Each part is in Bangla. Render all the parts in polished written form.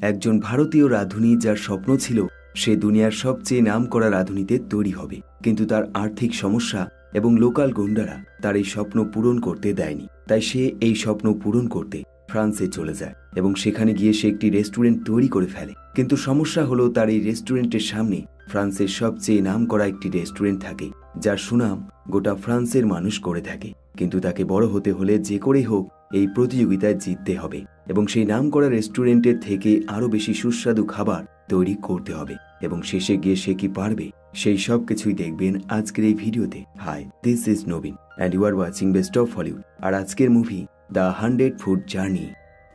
একজন ভারতীয় রাঁধুনি যার স্বপ্ন ছিল সে দুনিয়ার সবচেয়ে নামকরা রাঁধুনিতে তৈরি হবে, কিন্তু তার আর্থিক সমস্যা এবং লোকাল গুন্ডারা তার এই স্বপ্ন পূরণ করতে দেয়নি। তাই সে এই স্বপ্ন পূরণ করতে ফ্রান্সে চলে যায় এবং সেখানে গিয়ে সে একটি রেস্টুরেন্ট তৈরি করে ফেলে। কিন্তু সমস্যা হলো তার এই রেস্টুরেন্টের সামনে ফ্রান্সের সবচেয়ে নামকরা একটি রেস্টুরেন্ট থাকে, যার সুনাম গোটা ফ্রান্সের মানুষ করে থাকে। কিন্তু তাকে বড় হতে হলে যে করেই হোক এই প্রতিযোগিতায় জিততে হবে এবং সেই নামকরা রেস্টুরেন্টের থেকে আরও বেশি সুস্বাদু খাবার তৈরি করতে হবে। এবং শেষে গিয়ে সে কি পারবে সেই সব কিছুই দেখবেন আজকের এই ভিডিওতে। হাই, দিস ইজ নবীন and you are watching best of Hollywood. আর আজকের মুভি দ্য 100 ফুট জার্নি।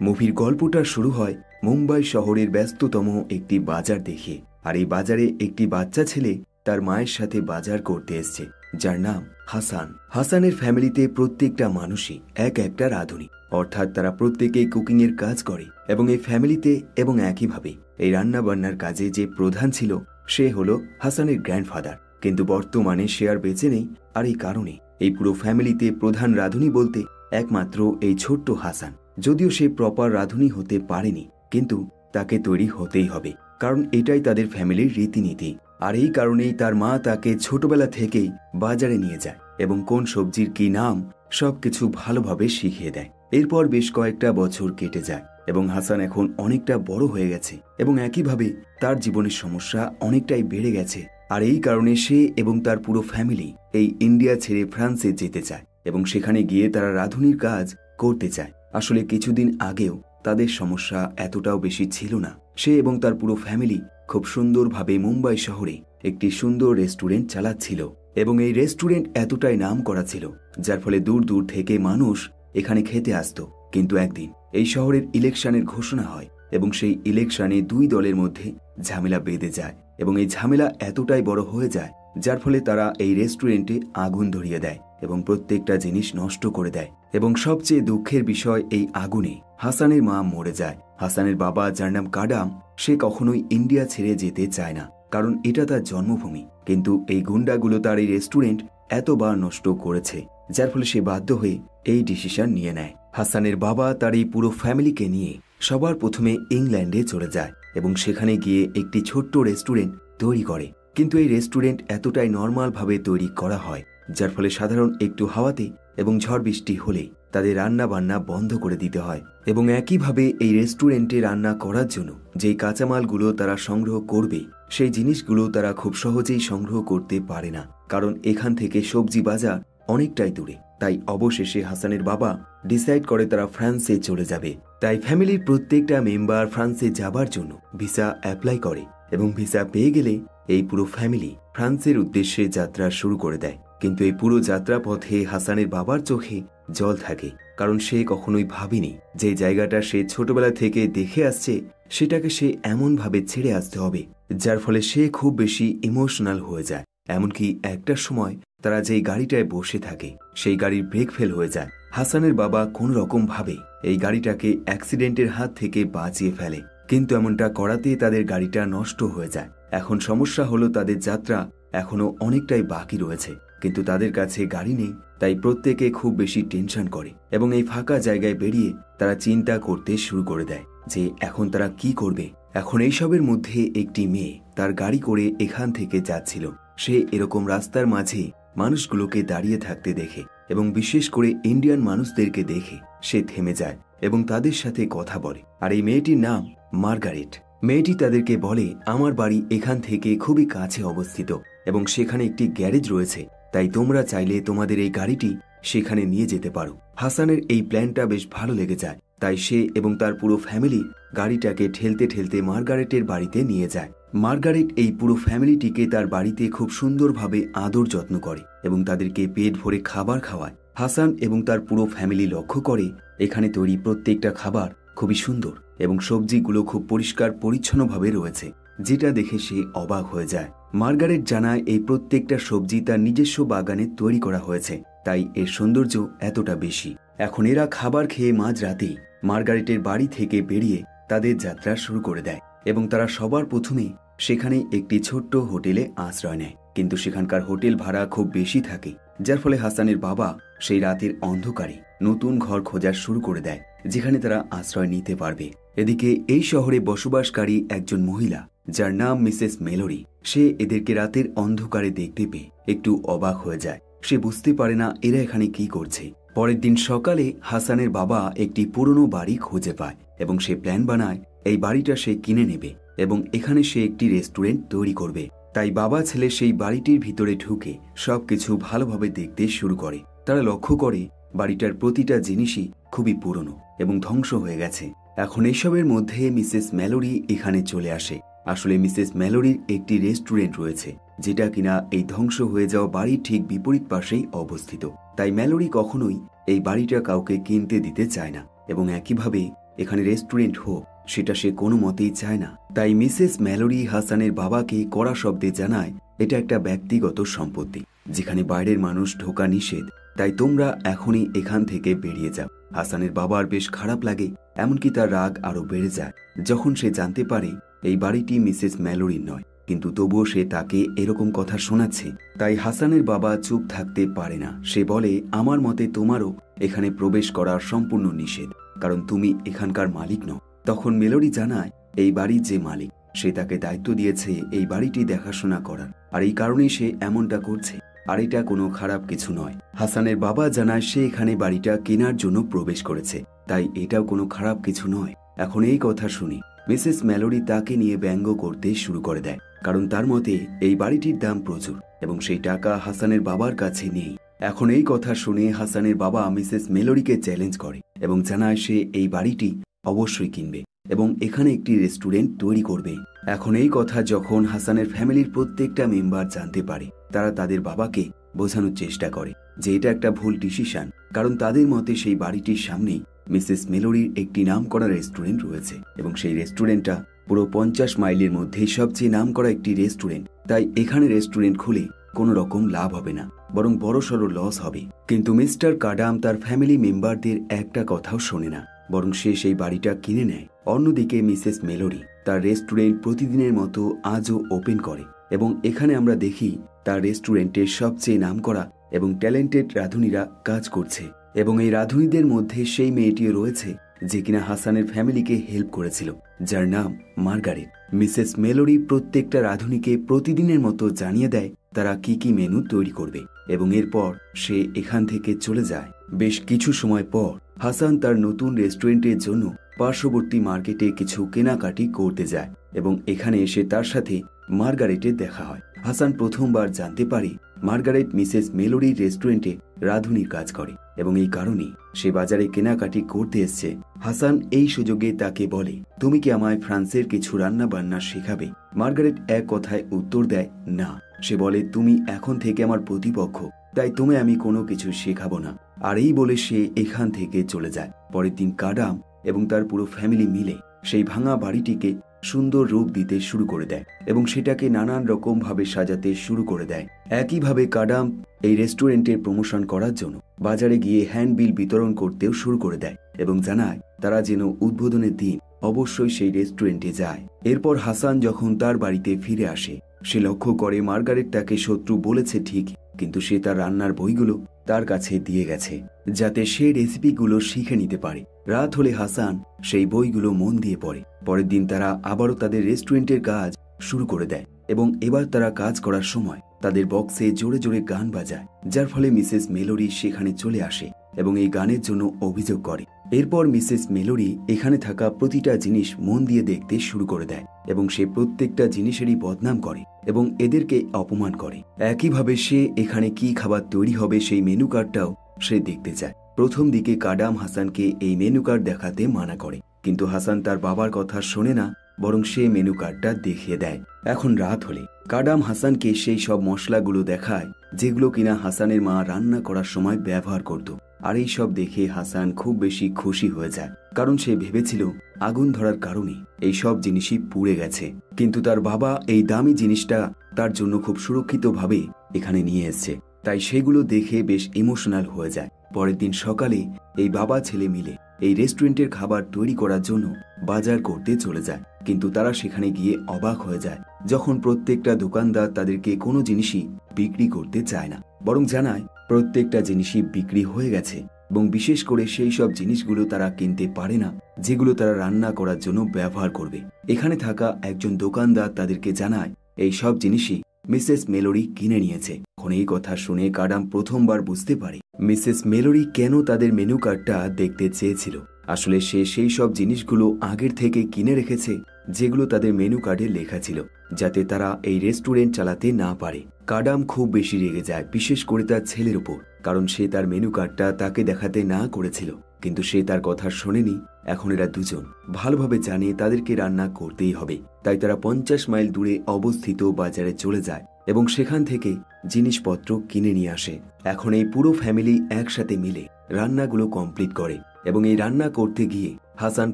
মুভির গল্পটা শুরু হয় মুম্বাই শহরের ব্যস্ততম একটি বাজার দেখে। আর এই বাজারে একটি বাচ্চা ছেলে তার মায়ের সাথে বাজার করতে এসছে, যার নাম হাসান। হাসানের ফ্যামিলিতে প্রত্যেকটা মানুষই এক একটা রাঁধুনি, অর্থাৎ তারা প্রত্যেকেই কুকিং এর কাজ করে। এবং এই ফ্যামিলিতে এবং একইভাবে এই রান্না বান্নার কাজে যে প্রধান ছিল সে হলো হাসানের গ্র্যান্ডফাদার। কিন্তু বর্তমানে সে আর বেঁচে নেই, আর এই কারণে এই পুরো ফ্যামিলিতে প্রধান রাঁধুনি বলতে একমাত্র এই ছোট্ট হাসান। যদিও সে প্রপার রাঁধুনি হতে পারেনি, কিন্তু তাকে তৈরি হতেই হবে, কারণ এটাই তাদের ফ্যামিলির রীতিনীতি। আর এই কারণেই তার মা তাকে ছোটবেলা থেকেই বাজারে নিয়ে যায় এবং কোন সবজির কি নাম সবকিছু ভালোভাবে শিখিয়ে দেয়। এরপর বেশ কয়েকটা বছর কেটে যায় এবং হাসান এখন অনেকটা বড় হয়ে গেছে এবং একইভাবে তার জীবনের সমস্যা অনেকটাই বেড়ে গেছে। আর এই কারণে সে এবং তার পুরো ফ্যামিলি এই ইন্ডিয়া ছেড়ে ফ্রান্সে যেতে চায় এবং সেখানে গিয়ে তারা রাঁধুনির কাজ করতে চায়। আসলে কিছুদিন আগেও তাদের সমস্যা এতটাও বেশি ছিল না। সে এবং তার পুরো ফ্যামিলি খুব সুন্দরভাবে মুম্বাই শহরে একটি সুন্দর রেস্টুরেন্ট চালাচ্ছিল এবং এই রেস্টুরেন্ট এতটাই নাম করা ছিল যার ফলে দূর দূর থেকে মানুষ এখানে খেতে আসতো। কিন্তু একদিন এই শহরের ইলেকশনের ঘোষণা হয় এবং সেই ইলেকশনে দুই দলের মধ্যে ঝামেলা বেঁধে যায় এবং এই ঝামেলা এতটাই বড় হয়ে যায় যার ফলে তারা এই রেস্টুরেন্টে আগুন ধরিয়ে দেয় এবং প্রত্যেকটা জিনিস নষ্ট করে দেয়। এবং সবচেয়ে দুঃখের বিষয়, এই আগুনে হাসানের মা মরে যায়। হাসানের বাবা, যার নাম কাডাম, সে কখনোই ইন্ডিয়া ছেড়ে যেতে চায় না, কারণ এটা তার জন্মভূমি। কিন্তু এই গুন্ডাগুলো তার এই রেস্টুরেন্ট এতবার নষ্ট করেছে যার ফলে সে বাধ্য হয়ে এই ডিসিশন নিয়ে নেয়। হাসানের বাবা তার এই পুরো ফ্যামিলিকে নিয়ে সবার প্রথমে ইংল্যান্ডে চলে যায় এবং সেখানে গিয়ে একটি ছোট্ট রেস্টুরেন্ট তৈরি করে। কিন্তু এই রেস্টুরেন্ট এতটাই নর্মাল ভাবে তৈরি করা হয় যার ফলে সাধারণ একটু হাওয়াতে এবং ঝড় বৃষ্টি হলে তাদের রান্না বান্না বন্ধ করে দিতে হয়। এবং একইভাবে এই রেস্টুরেন্টে রান্না করার জন্য যেই কাঁচামালগুলো তারা সংগ্রহ করবে সেই জিনিসগুলো তারা খুব সহজেই সংগ্রহ করতে পারে না, কারণ এখান থেকে সবজি বাজার অনেকটাই দূরে। তাই অবশেষে হাসানের বাবা ডিসাইড করে তারা ফ্রান্সে চলে যাবে। তাই ফ্যামিলির প্রত্যেকটা মেম্বার ফ্রান্সে যাবার জন্য ভিসা অ্যাপ্লাই করে এবং ভিসা পেয়ে গেলে এই পুরো ফ্যামিলি ফ্রান্সের উদ্দেশ্যে যাত্রা শুরু করে দেয়। কিন্তু এই পুরো যাত্রা পথে হাসানের বাবার চোখে জল থাকে, কারণ সে কখনোই ভাবেনি যে জায়গাটা সে ছোটবেলা থেকে দেখে আসছে সেটাকে সে এমনভাবে ছেড়ে আসতে হবে, যার ফলে সে খুব বেশি ইমোশনাল হয়ে যায়। এমনকি একটা সময় তারা যেই গাড়িটায় বসে থাকে সেই গাড়ির ব্রেক ফেল হয়ে যায়। হাসানের বাবা কোন রকম ভাবে এই গাড়িটাকে অ্যাক্সিডেন্টের হাত থেকে বাঁচিয়ে ফেলে, কিন্তু এমনটা করাতে তাদের গাড়িটা নষ্ট হয়ে যায়। এখন সমস্যা হলো তাদের যাত্রা এখনো অনেকটাই বাকি রয়েছে, কিন্তু তাদের কাছে গাড়ি নেই। তাই প্রত্যেকে খুব বেশি টেনশন করে এবং এই ফাঁকা জায়গায় বেরিয়ে তারা চিন্তা করতে শুরু করে দেয় যে এখন তারা কি করবে। এখন এইসবের মধ্যে একটি মেয়ে তার গাড়ি করে এখান থেকে যাচ্ছিল। সে এরকম রাস্তার মাঝে মানুষগুলোকে দাঁড়িয়ে থাকতে দেখে এবং বিশেষ করে ইন্ডিয়ান মানুষদেরকে দেখে সে থেমে যায় এবং তাদের সাথে কথা বলে। আর এই মেয়েটির নাম মার্গারেট। মেয়েটি তাদেরকে বলে, আমার বাড়ি এখান থেকে খুবই কাছে অবস্থিত এবং সেখানে একটি গ্যারেজ রয়েছে, তাই তোমরা চাইলে তোমাদের এই গাড়িটি সেখানে নিয়ে যেতে পারো। হাসানের এই প্ল্যানটা বেশ ভালো লেগে যায়, তাই সে এবং তার পুরো ফ্যামিলি গাড়িটাকে ঠেলতে ঠেলতে মার্গারেটের বাড়িতে নিয়ে যায়। মার্গারেট এই পুরো ফ্যামিলিটিকে তার বাড়িতে খুব সুন্দরভাবে আদর যত্ন করে এবং তাদেরকে পেট ভরে খাবার খাওয়ায়। হাসান এবং তার পুরো ফ্যামিলি লক্ষ্য করে এখানে তৈরি প্রত্যেকটা খাবার খুবই সুন্দর এবং সবজিগুলো খুব পরিষ্কার পরিচ্ছন্নভাবে রয়েছে, যেটা দেখে সে অবাক হয়ে যায়। মার্গারেট জানায় এই প্রত্যেকটা সবজি তার নিজস্ব বাগানে তৈরি করা হয়েছে, তাই এর সৌন্দর্য এতটা বেশি। এখন এরা খাবার খেয়ে মাঝরাতেই মার্গারেটের বাড়ি থেকে বেরিয়ে তাদের যাত্রা শুরু করে দেয় এবং তারা সবার প্রথমে সেখানে একটি ছোট্ট হোটেলে আশ্রয় নেয়। কিন্তু সেখানকার হোটেল ভাড়া খুব বেশি থাকে, যার ফলে হাসানের বাবা সেই রাতের অন্ধকারে নতুন ঘর খোঁজা শুরু করে দেয়, যেখানে তারা আশ্রয় নিতে পারবে। এদিকে এই শহরে বসবাসকারী একজন মহিলা যার নাম মিসেস মেলোরি, সে এদেরকে রাতের অন্ধকারে দেখতে পেয়ে একটু অবাক হয়ে যায়। সে বুঝতে পারে না এরা এখানে কি করছে। পরের দিন সকালে হাসানের বাবা একটি পুরনো বাড়ি খুঁজে পায় এবং সে প্ল্যান বানায় এই বাড়িটা সে কিনে নেবে এবং এখানে সে একটি রেস্টুরেন্ট তৈরি করবে। তাই বাবা ছেলে সেই বাড়িটির ভিতরে ঢুকে সবকিছু ভালোভাবে দেখতে শুরু করে। তারা লক্ষ্য করে বাড়িটার প্রতিটা জিনিসই খুবই পুরনো এবং ধ্বংস হয়ে গেছে। এখন এইসবের মধ্যে মিসেস মেলোরি এখানে চলে আসে। আসলে মিসেস মেলোরির একটি রেস্টুরেন্ট রয়েছে যেটা কিনা এই ধ্বংস হয়ে যাওয়া বাড়ির ঠিক বিপরীত পাশেই অবস্থিত। তাই মেলোরি কখনোই এই বাড়িটা কাউকে কিনতে দিতে চায় না এবং একইভাবে এখানে রেস্টুরেন্ট হোক সেটা সে কোনো মতেই চায় না। তাই মিসেস মেলোরি হাসানের বাবাকে কড়া শব্দে জানায় এটা একটা ব্যক্তিগত সম্পত্তি যেখানে বাইরের মানুষ ঢোকা নিষেধ, তাই তোমরা এখনই এখান থেকে বেরিয়ে যাও। হাসানের বাবার বেশ খারাপ লাগে, এমনকি তার রাগ আরো বেড়ে যায় যখন সে জানতে পারে এই বাড়িটি মিসেস মেলোরির নয়, কিন্তু তবুও সে তাকে এরকম কথা শোনাচ্ছে। তাই হাসানের বাবা চুপ থাকতে পারে না। সে বলে, আমার মতে তোমারও এখানে প্রবেশ করা সম্পূর্ণ নিষেধ, কারণ তুমি এখানকার মালিক নও। তখন মেলোরি জানায় এই বাড়ির যে মালিক সে তাকে দায়িত্ব দিয়েছে এই বাড়িটি দেখাশোনা করার, আর এই কারণেই সে এমনটা করছে, আর এটা কোনো খারাপ কিছু নয়। হাসানের বাবা জানায় সে এখানে বাড়িটা কেনার জন্য প্রবেশ করেছে, তাই এটাও কোনো খারাপ কিছু নয়। এখন এই কথা শুনে মিসেস মেলোরি তাকে নিয়ে ব্যঙ্গ করতে শুরু করে দেয়, কারণ তার মতে এই বাড়িটির দাম প্রচুর এবং সেই টাকা হাসানের বাবার কাছে নেই। এখন এই কথা শুনে হাসানের বাবা মিসেস মেলোরিকে চ্যালেঞ্জ করে এবং জানায় সে এই বাড়িটি অবশ্যই কিনবে এবং এখানে একটি রেস্টুরেন্ট তৈরি করবে। এখন এই কথা যখন হাসানের ফ্যামিলির প্রত্যেকটা মেম্বার জানতে পারে, তারা তাদের বাবাকে বোঝানোর চেষ্টা করে যে এটা একটা ভুল ডিসিশন, কারণ তাদের মতে সেই বাড়িটির সামনেই মিসেস মেলোরির একটি নামকরা রেস্টুরেন্ট রয়েছে এবং সেই রেস্টুরেন্টটা পুরো 50 মাইলের মধ্যে সবচেয়ে নামকরা একটি রেস্টুরেন্ট। তাই এখানে রেস্টুরেন্ট খুলে কোনো রকম লাভ হবে না, বরং বড়সড় লস হবে। কিন্তু মিস্টার কাডাম তার ফ্যামিলি মেম্বারদের একটা কথাও শোনে না, বরং সে সেই বাড়িটা কিনে নেয়। অন্যদিকে মিসেস মেলোরি তার রেস্টুরেন্ট প্রতিদিনের মতো আজও ওপেন করে এবং এখানে আমরা দেখি তার রেস্টুরেন্টের সবচেয়ে নামকরা এবং ট্যালেন্টেড রাঁধুনিরা কাজ করছে এবং এই রাঁধুনিদের মধ্যে সেই মেয়েটিও রয়েছে যে কিনা হাসানের ফ্যামিলিকে হেল্প করেছিল, যার নাম মার্গারেট। মিসেস মেলোরি প্রত্যেকটা রাঁধুনিকে প্রতিদিনের মতো জানিয়ে দেয় তারা কি কি মেনু তৈরি করবে এবং এরপর সে এখান থেকে চলে যায়। বেশ কিছু সময় পর হাসান তার নতুন রেস্টুরেন্টের জন্য পার্শ্ববর্তী মার্কেটে কিছু কেনাকাটি করতে যায় এবং এখানে এসে তার সাথে মার্গারেটের দেখা হয়। হাসান প্রথমবার জানতে পারে মার্গারেট মিসেস মেলোরির রেস্টুরেন্টে রাঁধুনির কাজ করে এবং এই কারণেই সে বাজারে কেনাকাটি করতে এসছে। হাসান এই সুযোগে তাকে বলে, তুমি কি আমায় ফ্রান্সের কিছু রান্না বান্না শেখাবে? মার্গারেট এক কথায় উত্তর দেয়, না। সে বলে, তুমি এখন থেকে আমার প্রতিপক্ষ, তাই তোমায় আমি কোনো কিছু শেখাবো না। আর এই বলে সে এখান থেকে চলে যায়। পরের দিন কাডাম এবং তার পুরো ফ্যামিলি মিলে সেই ভাঙা বাড়িটিকে সুন্দর রূপ দিতে শুরু করে দেয় এবং সেটাকে নানান রকম ভাবে সাজাতে শুরু করে দেয়। একইভাবে কাডাম এই রেস্টুরেন্টের প্রমোশন করার জন্য বাজারে গিয়ে হ্যান্ডবিল বিতরণ করতেও শুরু করে দেয় এবং জানায় তারা যেন উদ্বোধনের দিন অবশ্যই সেই রেস্টুরেন্টে যায়। এরপর হাসান যখন তার বাড়িতে ফিরে আসে, সে লক্ষ্য করে মার্গারেট তাকে শত্রু বলেছে ঠিক, কিন্তু সে তার রান্নার বইগুলো তার কাছে দিয়ে গেছে যাতে সে রেসিপিগুলো শিখে নিতে পারে। রাত হলে হাসান সেই বইগুলো মন দিয়ে পড়ে। পরের দিন তারা আবারও তাদের রেস্টুরেন্টের কাজ শুরু করে দেয় এবং এবার তারা কাজ করার সময় তাদের বক্সে জোরে জোরে গান বাজায়, যার ফলে মিসেস মেলোরি সেখানে চলে আসে এবং এই গানের জন্য অভিযোগ করে। এরপর মিসেস মেলোরি এখানে থাকা প্রতিটা জিনিস মন দিয়ে দেখতে শুরু করে দেয় এবং সে প্রত্যেকটা জিনিসেরই বদনাম করে এবং এদেরকে অপমান করে। একইভাবে সে এখানে কি খাবার তৈরি হবে সেই মেনু কার্ডটাও সে দেখতে চায়। প্রথম দিকে কাডাম হাসানকে এই মেনু কার্ড দেখাতে মানা করে, কিন্তু হাসান তার বাবার কথা শোনে না, বরং সে মেনু কার্ডটা দেখিয়ে দেয়। এখন রাত হলে কাডাম হাসানকে সেই সব মশলাগুলো দেখায় যেগুলো কিনা হাসানের মা রান্না করার সময় ব্যবহার করত। আর এই সব দেখে হাসান খুব বেশি খুশি হয়ে যায়, কারণ সে ভেবেছিল আগুন ধরার কারণে এই সব জিনিসই পুড়ে গেছে, কিন্তু তার বাবা এই দামি জিনিসটা তার জন্য খুব সুরক্ষিতভাবে এখানে নিয়ে এসছে, তাই সেগুলো দেখে বেশ ইমোশনাল হয়ে যায়। পরের দিন সকালে এই বাবা ছেলে মিলে এই রেস্টুরেন্টের খাবার তৈরি করার জন্য বাজার করতে চলে যায়, কিন্তু তারা সেখানে গিয়ে অবাক হয়ে যায় যখন প্রত্যেকটা দোকানদার তাদেরকে কোনো জিনিসই বিক্রি করতে চায় না, বরং জানায় প্রত্যেকটা জিনিসই বিক্রি হয়ে গেছে এবং বিশেষ করে সেই সব জিনিসগুলো তারা কিনতে পারে না যেগুলো তারা রান্না করার জন্য ব্যবহার করবে। এখানে থাকা একজন দোকানদার তাদেরকে জানায় এই সব জিনিসই মিসেস মেলোরি কিনে নিয়েছে। এখন এই কথা শুনে কাডাম প্রথমবার বুঝতে পারে মিসেস মেলোরি কেন তাদের মেনু কার্ডটা দেখতে চেয়েছিল। আসলে সে সেই সব জিনিসগুলো আগের থেকে কিনে রেখেছে যেগুলো তাদের মেনু কার্ডে লেখা ছিল, যাতে তারা এই রেস্টুরেন্ট চালাতে না পারে। কাডাম খুব বেশি রেগে যায়, বিশেষ করে তার ছেলের উপর, কারণ সে তার মেনু কার্ডটা তাকে দেখাতে না করেছিল, কিন্তু সে তার কথা শোনেনি। এখন এরা দুজন ভালোভাবে জানে তাদেরকে রান্না করতেই হবে, তাই তারা 50 মাইল দূরে অবস্থিত বাজারে চলে যায় এবং সেখান থেকে জিনিসপত্র কিনে নিয়ে আসে। এখন এই পুরো ফ্যামিলি একসাথে মিলে রান্নাগুলো কমপ্লিট করে এবং এই রান্না করতে গিয়ে হাসান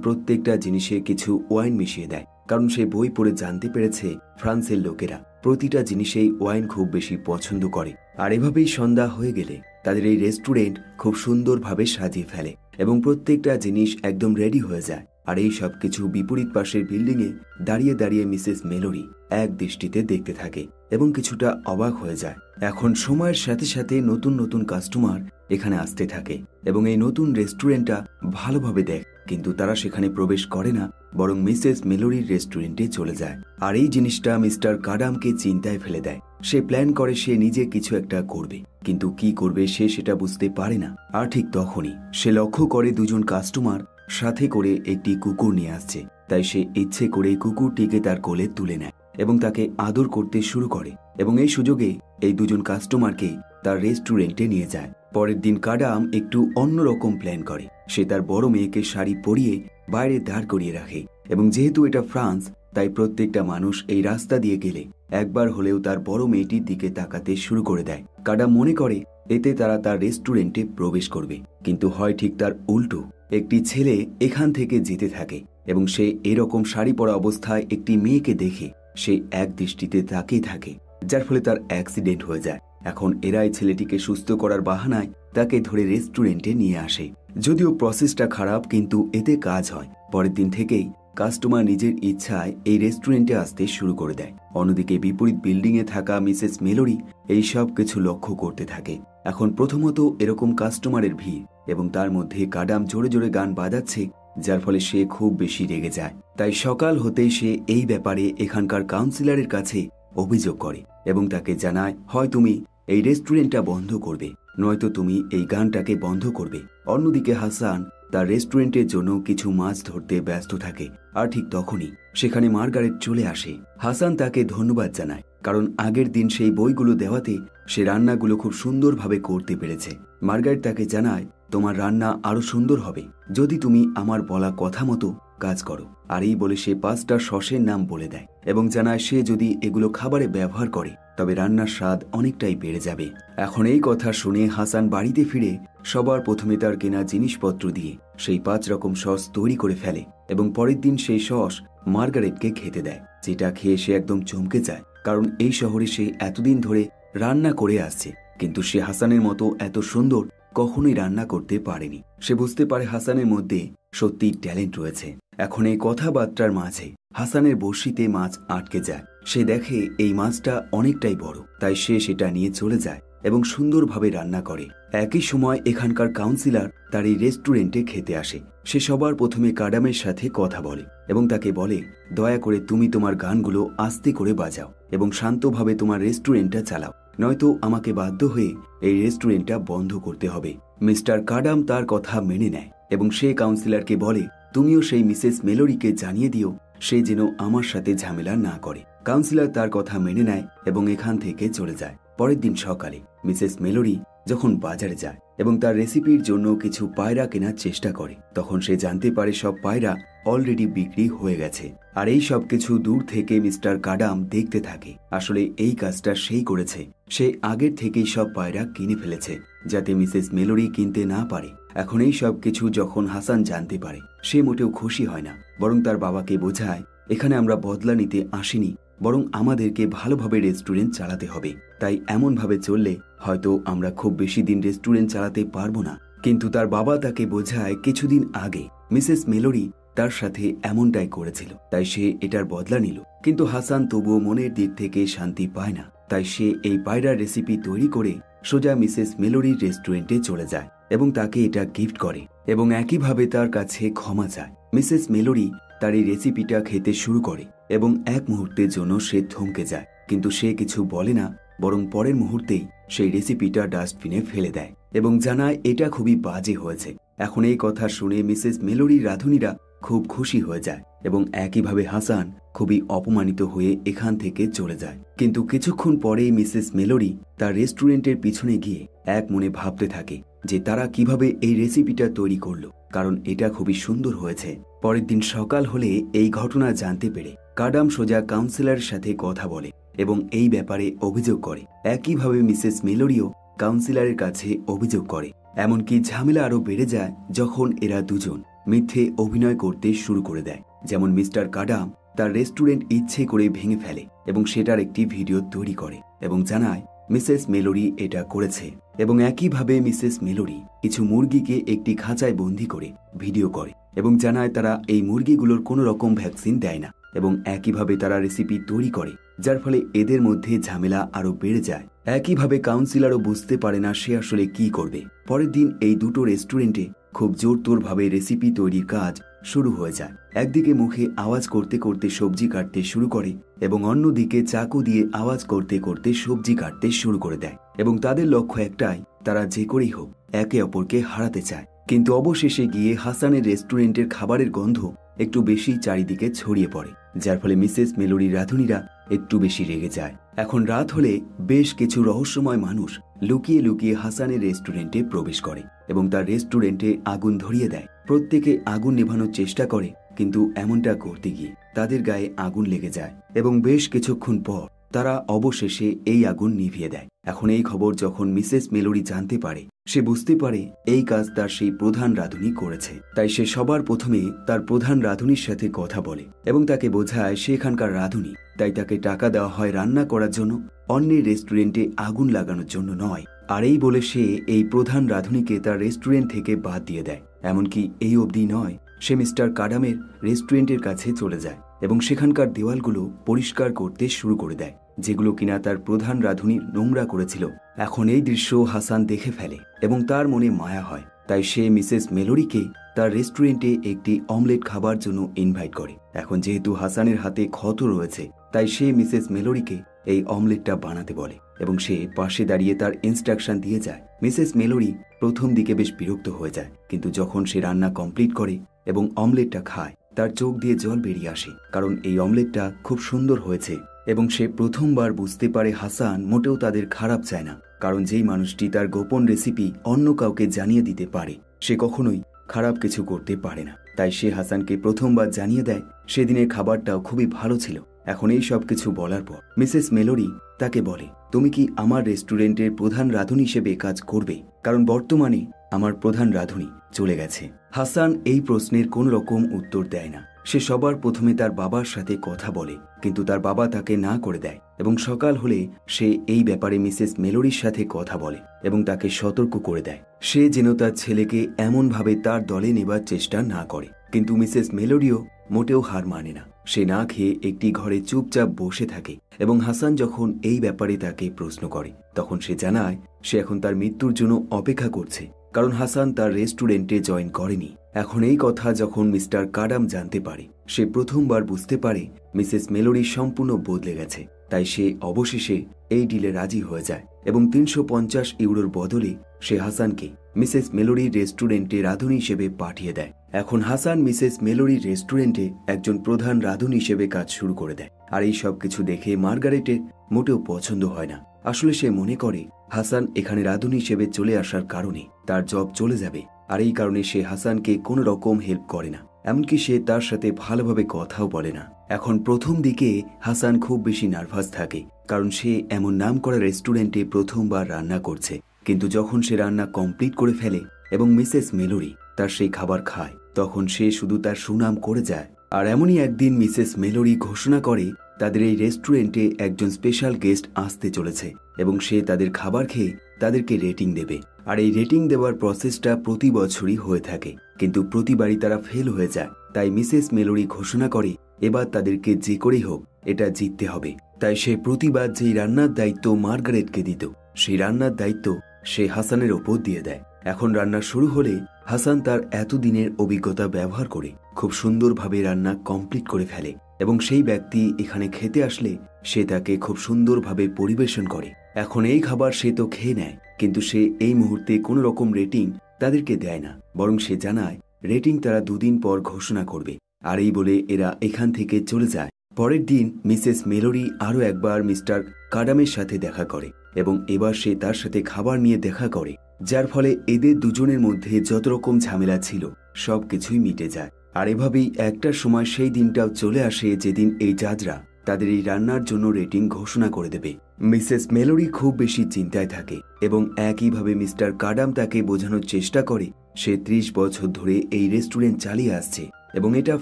প্রত্যেকটা জিনিসে কিছু ওয়াইন মিশিয়ে দেয়, কারণ সে বই পড়ে জানতে পেরেছে ফ্রান্সের লোকেরা প্রতিটা জিনিসেই ওয়াইন খুব বেশি পছন্দ করে। আর এভাবেই সন্ধ্যা হয়ে গেলে তাদের এই রেস্টুরেন্ট খুব সুন্দরভাবে সাজিয়ে ফেলে এবং প্রত্যেকটা জিনিস একদম রেডি হয়ে যায়। আর এই সব কিছু বিপরীত পাশের বিল্ডিংয়ে দাঁড়িয়ে দাঁড়িয়ে মিসেস মেলোরি এক দৃষ্টিতে দেখতে থাকে এবং কিছুটা অবাক হয়ে যায়। এখন সময়ের সাথে সাথে নতুন নতুন কাস্টমার এখানে আসতে থাকে এবং এই নতুন রেস্টুরেন্টটা ভালোভাবে দেখ, কিন্তু তারা সেখানে প্রবেশ করে না, বরং মিসেস মেলোরির রেস্টুরেন্টে চলে যায়। আর এই জিনিসটা মিস্টার কাডামকে চিন্তায় ফেলে দেয়। সে প্ল্যান করে সে নিজে কিছু একটা করবে, কিন্তু কি করবে সে সেটা বুঝতে পারে না। আর ঠিক তখনই সে লক্ষ্য করে দুজন কাস্টমার সাথে করে একটি কুকুর নিয়ে আসছে, তাই সে ইচ্ছে করে কুকুরটিকে তার কোলে তুলে নেয় এবং তাকে আদর করতে শুরু করে এবং এই সুযোগে এই দুজন কাস্টমারকে তার রেস্টুরেন্টে নিয়ে যায়। পরের দিন কাডাম একটু অন্যরকম প্ল্যান করে। সে তার বড় মেয়েকে শাড়ি পরিয়ে বাইরে দাঁড় করিয়ে রাখে এবং যেহেতু এটা ফ্রান্স, তাই প্রত্যেকটা মানুষ এই রাস্তা দিয়ে গেলে একবার হলেও তার বড় মেয়েটির দিকে তাকাতে শুরু করে দেয়। কাডাম মনে করে এতে তারা তার রেস্টুরেন্টে প্রবেশ করবে, কিন্তু হয় ঠিক তার উল্টো। একটি ছেলে এখান থেকে যেতে থাকে এবং সে এরকম শাড়ি পরা অবস্থায় একটি মেয়েকে দেখে সে এক দৃষ্টিতে তাকিয়ে থাকে, যার ফলে তার অ্যাক্সিডেন্ট হয়ে যায়। এখন এরাই ছেলেটিকে সুস্থ করার বাহানায় তাকে ধরে রেস্টুরেন্টে নিয়ে আসে। যদিও প্রসেসটা খারাপ, কিন্তু এতে কাজ হয়। পরের দিন থেকেই কাস্টমার নিজের ইচ্ছায় এই রেস্টুরেন্টে আসতে শুরু করে দেয়। অন্যদিকে বিপরীত বিল্ডিংয়ে থাকা মিসেস মেলোরি এই সব কিছু লক্ষ্য করতে থাকে। এখন প্রথমত এরকম কাস্টমারের ভিড় এবং তার মধ্যে কাডাম জোরে জোরে গান বাজাচ্ছে, যার ফলে সে খুব বেশি রেগে যায়। তাই সকাল হতেই সে এই ব্যাপারে এখানকার কাউন্সিলরের কাছে অভিযোগ করে এবং তাকে জানায়, হয় তুমি এই রেস্টুরেন্টটা বন্ধ করবে, নয়তো তুমি এই গানটাকে বন্ধ করবে। অন্যদিকে হাসান তার রেস্টুরেন্টের জন্য কিছু মাছ ধরতে ব্যস্ত থাকে। আর ঠিক তখনই সেখানে মার্গারেট চলে আসে। হাসান তাকে ধন্যবাদ জানায়, কারণ আগের দিন সেই বইগুলো দেওয়াতে সে রান্নাগুলো খুব সুন্দরভাবে করতে পেরেছে। মার্গারেট তাকে জানায়, তোমার রান্না আরো সুন্দর হবে যদি তুমি আমার বলা কথা মতো কাজ করো। আর এই বলে সে 5টা সসের নাম বলে দেয় এবং জানায় সে যদি এগুলো খাবারে ব্যবহার করে তবে রান্নার স্বাদ অনেকটাই বেড়ে যাবে। এখন এই কথা শুনে হাসান বাড়িতে ফিরে সবার প্রথমে তার কেনা জিনিসপত্র দিয়ে সেই 5 রকম সস তৈরি করে ফেলে এবং পরের দিন সেই সস মার্গারেটকে খেতে দেয়, যেটা খেয়ে সে একদম চমকে যায়, কারণ এই শহরে সে এতদিন ধরে রান্না করে আসছে, কিন্তু সে হাসানের মতো এত সুন্দর কখনোই রান্না করতে পারেনি। সে বুঝতে পারে হাসানের মধ্যে সত্যি ট্যালেন্ট রয়েছে। এখন এই কথাবার্তার মাঝে হাসানের বড়শিতে মাছ আটকে যায়। সে দেখে এই মাছটা অনেকটাই বড়, তাই সে সেটা নিয়ে চলে যায় এবং সুন্দরভাবে রান্না করে। একই সময় এখানকার কাউন্সিলর তার এই রেস্টুরেন্টে খেতে আসে। সে সবার প্রথমে কাডামের সাথে কথা বলে এবং তাকে বলে, দয়া করে তুমি তোমার গানগুলো আস্তে করে বাজাও এবং শান্তভাবে তোমার রেস্টুরেন্টটা চালাও, নয়তো আমাকে বাধ্য হয়ে এই রেস্টুরেন্টটা বন্ধ করতে হবে। মিস্টার কাডাম তার কথা মেনে নেয় এবং সে কাউন্সিলরকে বলে, তুমিও সেই মিসেস মেলোরিকে জানিয়ে দিও সে যেন আমার সাথে ঝামেলা না করে। কাউন্সিলর তার কথা মেনে নেয় এবং এখান থেকে চলে যায়। পরের দিন সকালে মিসেস মেলোরি যখন বাজারে যায় এবং তার রেসিপির জন্য কিছু পায়রা কেনার চেষ্টা করে, তখন সে জানতে পারে সব পায়রা অলরেডি বিক্রি হয়ে গেছে। আর এই সব কিছু দূর থেকে মিস্টার কাডাম দেখতে থাকে। আসলে এই কাজটা সেই করেছে, সে আগের থেকেই সব পায়রা কিনে ফেলেছে যাতে মিসেস মেলোরি কিনতে না পারে। এখন এই সব কিছু যখন হাসান জানতে পারে সে মোটেও খুশি হয় না, বরং তার বাবাকে বোঝায়, এখানে আমরা বদলা নিতে আসিনি, বরং আমাদেরকে ভালোভাবে রেস্টুরেন্ট চালাতে হবে। তাই এমন ভাবে চললে হয়তো আমরা খুব বেশি দিন রেস্টুরেন্ট চালাতে পারবো না। কিন্তু তার বাবা তাকে বোঝায় কিছুদিন আগে মিসেস মেলোরি তার সাথে এমনটাই করেছিল, তাই সে এটার বদলা নিল। কিন্তু হাসান তবুও মনের দিক থেকে শান্তি পায় না, তাই সে এই পায়রার রেসিপি তৈরি করে সোজা মিসেস মেলোরির রেস্টুরেন্টে চলে যায় এবং তাকে এটা গিফট করে এবং একইভাবে তার কাছে ক্ষমা চায়। মিসেস মেলোরি তার এই রেসিপিটা খেতে শুরু করে এবং এক মুহূর্তের জন্য সে থমকে যায়, কিন্তু সে কিছু বলে না, বরং পরের মুহূর্তেই সেই রেসিপিটা ডাস্টবিনে ফেলে দেয় এবং জানায় এটা খুবই বাজে হয়েছে। এখন এই কথা শুনে মিসেস মেলোরির রাঁধুনিরা খুব খুশি হয়ে যায় এবং একইভাবে হাসান খুবই অপমানিত হয়ে এখান থেকে চলে যায়। কিন্তু কিছুক্ষণ পরেই মিসেস মেলোরি তার রেস্টুরেন্টের পিছনে গিয়ে এক মনে ভাবতে থাকে যে তারা কিভাবে এই রেসিপিটা তৈরি করলো, কারণ এটা খুবই সুন্দর হয়েছে। পরের দিন সকাল হলে এই ঘটনা জানতে পেরে কাডাম সোজা কাউন্সিলরের সাথে কথা বলে এবং এই ব্যাপারে অভিযোগ করে। একইভাবে মিসেস মেলোরিও কাউন্সিলরের কাছে অভিযোগ করে। এমনকি ঝামেলা আরো বেড়ে যায় যখন এরা দুজন মিথ্যে অভিনয় করতে শুরু করে দেয়। যেমন মিস্টার কাডাম তার রেস্টুরেন্ট ইচ্ছে করে ভেঙে ফেলে এবং সেটার একটি ভিডিও তৈরি করে এবং জানায় মিসেস মেলোরি এটা করেছে। এবং একইভাবে মিসেস মেলোরি কিছু মুরগিকে একটি খাঁচায় বন্দী করে ভিডিও করে এবং জানায় তারা এই মুরগিগুলোর কোনো রকম ভ্যাকসিন দেয় না এবং একইভাবে তারা রেসিপি তৈরি করে, যার ফলে এদের মধ্যে ঝামেলা আরো বেড়ে যায়। একইভাবে কাউন্সিলরও বুঝতে পারে না সে আসলে কি করবে। পরের দিন এই দুটো রেস্টুরেন্টে খুব জোরতোরভাবে রেসিপি তৈরির কাজ শুরু হয়ে যায়। একদিকে মুখে আওয়াজ করতে করতে সবজি কাটতে শুরু করে এবং অন্যদিকে চাকু দিয়ে আওয়াজ করতে করতে সবজি কাটতে শুরু করে দেয় এবং তাদের লক্ষ্য একটাই, তারা যে করেই হোক একে অপরকে হারাতে চায়। কিন্তু অবশেষে গিয়ে হাসানের রেস্টুরেন্টের খাবারের গন্ধ একটু বেশি চারিদিকে ছড়িয়ে পড়ে, যার ফলে মিসেস মেলোরির রাঁধুনিরা একটু বেশি রেগে যায়। এখন রাত হলে বেশ কিছু রহস্যময় মানুষ লুকিয়ে লুকিয়ে হাসানের রেস্টুরেন্টে প্রবেশ করে এবং তার রেস্টুরেন্টে আগুন ধরিয়ে দেয়। প্রত্যেকে আগুন নেভানোর চেষ্টা করে, কিন্তু এমনটা করতে গিয়ে তাদের গায়ে আগুন লেগে যায় এবং বেশ কিছুক্ষণ পর তারা অবশেষে এই আগুন নিভিয়ে দেয়। এখন এই খবর যখন মিসেস মেলোরি জানতে পারে, সে বুঝতে পারে এই কাজ তার সেই প্রধান রাঁধুনি করেছে। তাই সে সবার প্রথমে তার প্রধান রাঁধুনির সাথে কথা বলে এবং তাকে বোঝায় সে এখানকার রাঁধুনি, তাই তাকে টাকা দেওয়া হয় রান্না করার জন্য, অন্যের রেস্টুরেন্টে আগুন লাগানোর জন্য নয়। আর এই বলে সে এই প্রধান রাঁধুনিকে তার রেস্টুরেন্ট থেকে বাদ দিয়ে দেয়। এমনকি এই অবধি নয়, সে মিস্টার কাডামের রেস্টুরেন্টের কাছে চলে যায় এবং সেখানকার দেওয়ালগুলো পরিষ্কার করতে শুরু করে দেয়, যেগুলো কিনা তার প্রধান রাঁধুনি নোংরা করেছিল। এখন এই দৃশ্য হাসান দেখে ফেলে এবং তার মনে মায়া হয়, তাই সে মিসেস মেলোরিকে তার রেস্টুরেন্টে একটি অমলেট খাবার জন্য ইনভাইট করে। এখন যেহেতু হাসানের হাতে ক্ষত রয়েছে, তাই সে মিসেস মেলোরিকে এই অমলেটটা বানাতে বলে এবং সে পাশে দাঁড়িয়ে তার ইনস্ট্রাকশন দিয়ে যায়। মিসেস মেলোরি প্রথম দিকে বেশ বিরক্ত হয়ে যায়, কিন্তু যখন সে রান্না কমপ্লিট করে এবং অমলেটটা খায়, তার চোখ দিয়ে জল বেরিয়ে আসে, কারণ এই অমলেটটা খুব সুন্দর হয়েছে এবং সে প্রথমবার বুঝতে পারে হাসান মোটেও তাদের খারাপ চায় না, কারণ যেই মানুষটি তার গোপন রেসিপি অন্য কাউকে জানিয়ে দিতে পারে সে কখনোই খারাপ কিছু করতে পারে না। তাই সে হাসানকে প্রথমবার জানিয়ে দেয় সেদিনের খাবারটাও খুবই ভালো ছিল। এখন এই সব কিছু বলার পর মিসেস মেলোরি তাকে বলে, তুমি কি আমার রেস্টুরেন্টের প্রধান রাঁধুনি হিসেবে কাজ করবে, কারণ বর্তমানে আমার প্রধান রাঁধুনি চলে গেছে। হাসান এই প্রশ্নের কোন রকম উত্তর দেয় না। সে সবার প্রথমে তার বাবার সাথে কথা বলে, কিন্তু তার বাবা তাকে না করে দেয় এবং সকাল হলে সে এই ব্যাপারে মিসেস মেলোরির সাথে কথা বলে এবং তাকে সতর্ক করে দেয় সে যেন তার ছেলেকে এমনভাবে তার দলে নেবার চেষ্টা না করে। কিন্তু মিসেস মেলোরিও মোটেও হার মানে না। সে না খেয়ে একটি ঘরে চুপচাপ বসে থাকে এবং হাসান যখন এই ব্যাপারে তাকে প্রশ্ন করে, তখন সে জানায় সে এখন তার মৃত্যুর জন্য অপেক্ষা করছে, কারণ হাসান তার রেস্টুরেন্টে জয়েন করেনি। এখন এই কথা যখন মিস্টার কাডাম জানতে পারে, সে প্রথমবার বুঝতে পারে মিসেস মেলোরি সম্পূর্ণ বদলে গেছে। তাই সে অবশেষে এই ডিলে রাজি হয়ে যায় এবং 350 ইউরোর বদলে সে হাসানকে মিসেস মেলোরির রেস্টুরেন্টে রাঁধুনি হিসেবে পাঠিয়ে দেয়। এখন হাসান মিসেস মেলোরির রেস্টুরেন্টে একজন প্রধান রাঁধুনি হিসেবে কাজ শুরু করে দেয়। আর এই সব কিছু দেখে মার্গারেটের মোটেও পছন্দ হয় না। আসলে সে মনে করে হাসান এখানে রাঁধুনি হিসেবে চলে আসার কারণে তার জব চলে যাবে, আর এই কারণে সে হাসানকে কোনো রকম হেল্প করে না, এমনকি সে তার সাথে ভালোভাবে কথাও বলে না। এখন প্রথম দিকে হাসান খুব বেশি নার্ভাস থাকে, কারণ সে এমন নামকরা রেস্টুরেন্টে প্রথমবার রান্না করছে। কিন্তু যখন সে রান্না কমপ্লিট করে ফেলে এবং মিসেস মেলোরি তার সেই খাবার খায়, তখন সে শুধু তার সুনাম করে যায়। আর এমনই একদিন মিসেস মেলোরি ঘোষণা করে তাদের এই রেস্টুরেন্টে একজন স্পেশাল গেস্ট আসতে চলেছে এবং সে তাদের খাবার খেয়ে তাদেরকে রেটিং দেবে। আর এই রেটিং দেওয়ার প্রসেসটা প্রতি বছরই হয়ে থাকে, কিন্তু প্রতিবারই তারা ফেল হয়ে যায়। তাই মিসেস মেলোরি ঘোষণা করে এবার তাদেরকে যে করেই হোক এটা জিততে হবে। তাই সে প্রতিবার যেই রান্নার দায়িত্ব মার্গারেটকে দিত, সেই রান্নার দায়িত্ব সে হাসানের ওপর দিয়ে দেয় এখন রান্না শুরু হলে হাসান তার এতদিনের অভিজ্ঞতা ব্যবহার করে খুব সুন্দরভাবে রান্না কমপ্লিট করে ফেলে এবং সেই ব্যক্তি এখানে খেতে আসলে সে তাকে খুব সুন্দরভাবে পরিবেশন করে। এখন এই খাবার সে তো খেয়ে নেয়, কিন্তু সে এই মুহূর্তে কোনো রকম রেটিং তাদেরকে দেয় না, বরং সে জানায় রেটিং তারা 2 দিন পর ঘোষণা করবে। আর এই বলে এরা এখান থেকে চলে যায়। পরের দিন মিসেস মেলোরি আরও একবার মিস্টার কাডামের সাথে দেখা করে এবং এবার সে তার সাথে খাবার নিয়ে দেখা করে, যার ফলে এদের দুজনের মধ্যে যত রকম ঝামেলা ছিল সবকিছুই মিটে যায়। আর এভাবেই একটা সময় সেই দিনটাও চলে আসে যেদিন এই জাজরা তাদের এই রান্নার জন্য রেটিং ঘোষণা করে দেবে। মিসেস মেলোরি খুব বেশি চিন্তায় থাকে এবং একইভাবে মিস্টার কাডাম তাকে বোঝানোর চেষ্টা করে সে 30 বছর ধরে এই রেস্টুরেন্ট চালিয়ে আসছে এবং এটা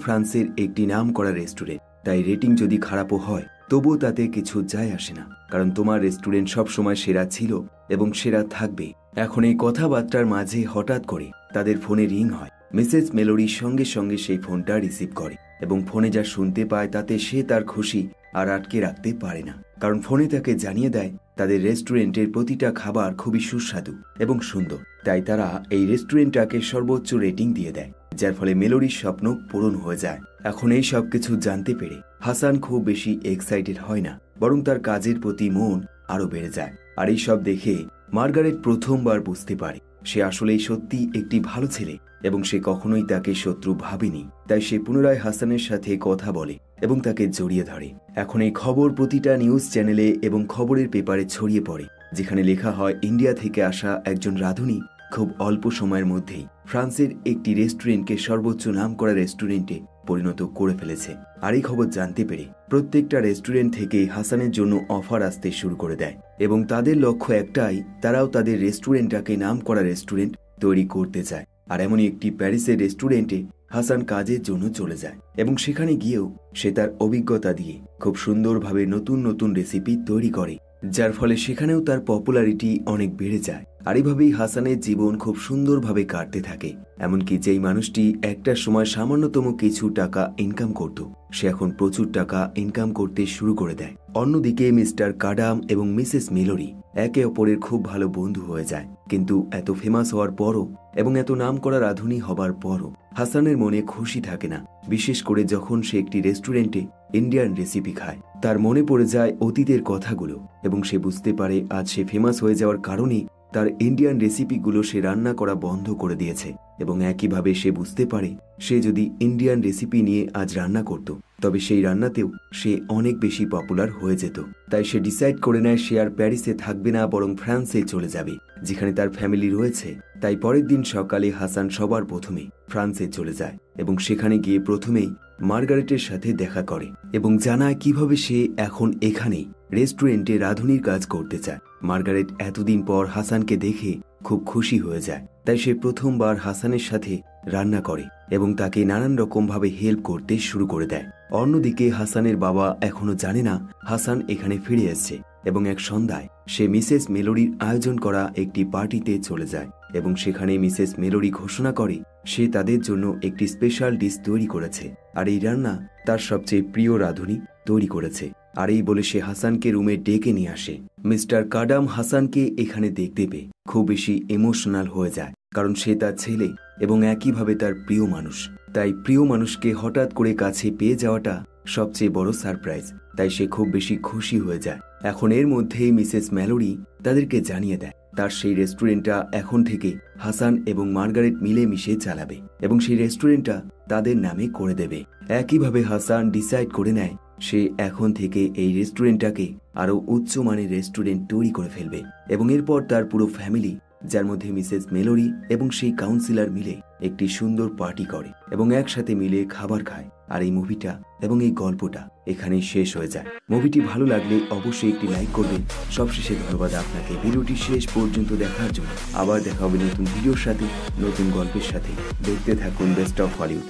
ফ্রান্সের একটি নামকরা রেস্টুরেন্ট, তাই রেটিং যদি খারাপও হয় তবুও তাতে কিছু যায় আসে না, কারণ তোমার রেস্টুরেন্ট সবসময় সেরা ছিল এবং সেরা থাকবে। এখন এই কথাবার্তার মাঝে হঠাৎ করে তাদের ফোনে রিং হয়। মিসেস মেলোরির সঙ্গে সঙ্গে সেই ফোনটা রিসিভ করে এবং ফোনে যা শুনতে পায় তাতে সে তার খুশি আর আটকে রাখতে পারে না, কারণ ফোনে তাকে জানিয়ে দেয় তাদের রেস্টুরেন্টের প্রতিটা খাবার খুবই সুস্বাদু এবং সুন্দর, তাই তারা এই রেস্টুরেন্টটাকে সর্বোচ্চ রেটিং দিয়ে দেয়, যার ফলে মেলোরির স্বপ্ন পূরণ হয়ে যায়। এখন এই সব কিছু জানতে পেরে হাসান খুব বেশি এক্সাইটেড হয় না, বরং তার কাজের প্রতি মন আরো বেড়ে যায়। আর এই সব দেখে মার্গারেট প্রথমবার বুঝতে পারে সে আসলেই সত্যি একটি ভালো ছেলে এবং সে কখনোই তাকে শত্রু ভাবেনি। তাই সে পুনরায় হাসানের সাথে কথা বলে এবং তাকে জড়িয়ে ধরে। এখন এই খবর প্রতিটা নিউজ চ্যানেলে এবং খবরের পেপারে ছড়িয়ে পড়ে, যেখানে লেখা হয় ইন্ডিয়া থেকে আসা একজন রাঁধুনি খুব অল্প সময়ের মধ্যেই ফ্রান্সের একটি রেস্টুরেন্টকে সর্বোচ্চ নামকরা রেস্টুরেন্টে পরিণত করে ফেলেছে। আর এই খবর জানতে পেরে প্রত্যেকটা রেস্টুরেন্ট থেকে হাসানের জন্য অফার আসতে শুরু করে দেয় এবং তাদের লক্ষ্য একটাই, তারাও তাদের রেস্টুরেন্টটাকে নামকরা রেস্টুরেন্ট তৈরি করতে চায়। আর এমনই একটি প্যারিসের রেস্টুরেন্টে হাসান কাজের জন্য চলে যায় এবং সেখানে গিয়েও সে তার অভিজ্ঞতা দিয়ে খুব সুন্দরভাবে নতুন নতুন রেসিপি তৈরি করে, যার ফলে সেখানেও তার পপুলারিটি অনেক বেড়ে যায়। আর এইভাবেই হাসানের জীবন খুব সুন্দরভাবে কাটতে থাকে। এমনকি যেই মানুষটি একটা সময় সামান্যতম কিছু টাকা ইনকাম করত, সে এখন প্রচুর টাকা ইনকাম করতে শুরু করে দেয়। অন্যদিকে মিস্টার কাডাম এবং মিসেস মেলোরি একে অপরের খুব ভালো বন্ধু হয়ে যায়, কিন্তু এত ফেমাস হওয়ার পরও এবং এত নামকরা রাঁধুনি হবার পরও হাসানের মনে খুশি থাকে না, বিশেষ করে যখন সে একটি রেস্টুরেন্টে ইন্ডিয়ান রেসিপি খায়। তার মনে পড়ে যায় অতীতের কথাগুলো এবং সে বুঝতে পারে আজ সে ফেমাস হয়ে যাওয়ার কারণে তার ইন্ডিয়ান রেসিপিগুলো সে রান্না করা বন্ধ করে দিয়েছে এবং একইভাবে সে বুঝতে পারে সে যদি ইন্ডিয়ান রেসিপি নিয়ে আজ রান্না করত তবে সেই রান্নাতেও সে অনেক বেশি পপুলার হয়ে যেত। তাই সে ডিসাইড করে নেয় সে আর প্যারিসে থাকবে না, বরং ফ্রান্সে চলে যাবে, যেখানে তার ফ্যামিলি রয়েছে। তাই পরের দিন সকালে হাসান সবার প্রথমে ফ্রান্সে চলে যায় এবং সেখানে গিয়ে প্রথমেই মার্গারেটের সাথে দেখা করে এবং জানায় কিভাবে সে এখন এখানেই রেস্টুরেন্টে রাঁধুনির কাজ করতে চায়। মার্গারেট এতদিন পর হাসানকে দেখে খুব খুশি হয়ে যায়, তাই সে প্রথমবার হাসানের সাথে রান্না করে এবং তাকে নানান রকম ভাবে হেল্প করতে শুরু করে দেয়। অন্যদিকে হাসানের বাবা এখনো জানে না হাসান এখানে ফিরে এসেছে এবং এক সন্ধ্যায় সে মিসেস মেলোরির আয়োজন করা একটি পার্টিতে চলে যায় এবং সেখানে মিসেস মেলোরি ঘোষণা করে সে তাদের জন্য একটি স্পেশাল ডিশ তৈরি করেছে আর এই রান্না তার সবচেয়ে প্রিয় রাঁধুনি তৈরি করেছে। আর এই বলে সে হাসানকে রুমে ডেকে নিয়ে আসে। মিস্টার কাডাম হাসানকে এখানে দেখতে পেয়ে খুব বেশি ইমোশনাল হয়ে যায়, কারণ সে তার ছেলে এবং একইভাবে তার প্রিয় মানুষ। তাই প্রিয় মানুষকে হঠাৎ করে কাছে পেয়ে যাওয়াটা সবচেয়ে বড় সারপ্রাইজ, তাই সে খুব বেশি খুশি হয়ে যায়। এখন এর মধ্যেই মিসেস মেলোরি তাদেরকে জানিয়ে দেয় তার সেই রেস্টুরেন্টটা এখন থেকে হাসান এবং মার্গারেট মিলে মিশে চালাবে এবং সেই রেস্টুরেন্টটা তাদের নামে করে দেবে। একইভাবে হাসান ডিসাইড করে নেয় সে এখন থেকে এই রেস্টুরেন্টটাকে আরো উচ্চমানের রেস্টুরেন্ট তৈরি করে ফেলবে এবং এরপর তার পুরো ফ্যামিলি, যার মধ্যে মিসেস মেলোরি এবং সেই কাউন্সিলর মিলে একটি সুন্দর পার্টি করে এবং একসাথে মিলে খাবার খায়। আর এই মুভিটা এবং এই গল্পটা এখানেই শেষ হয়ে যায়। মুভিটি ভালো লাগলে অবশ্যই একটি লাইক করবেন। সবশেষে ধন্যবাদ আপনাকে ভিডিওটি শেষ পর্যন্ত দেখার জন্য। আবার দেখা হবে নতুন ভিডিওর সাথে, নতুন গল্পের সাথে। দেখতে থাকুন বেস্ট অফ হলিউড।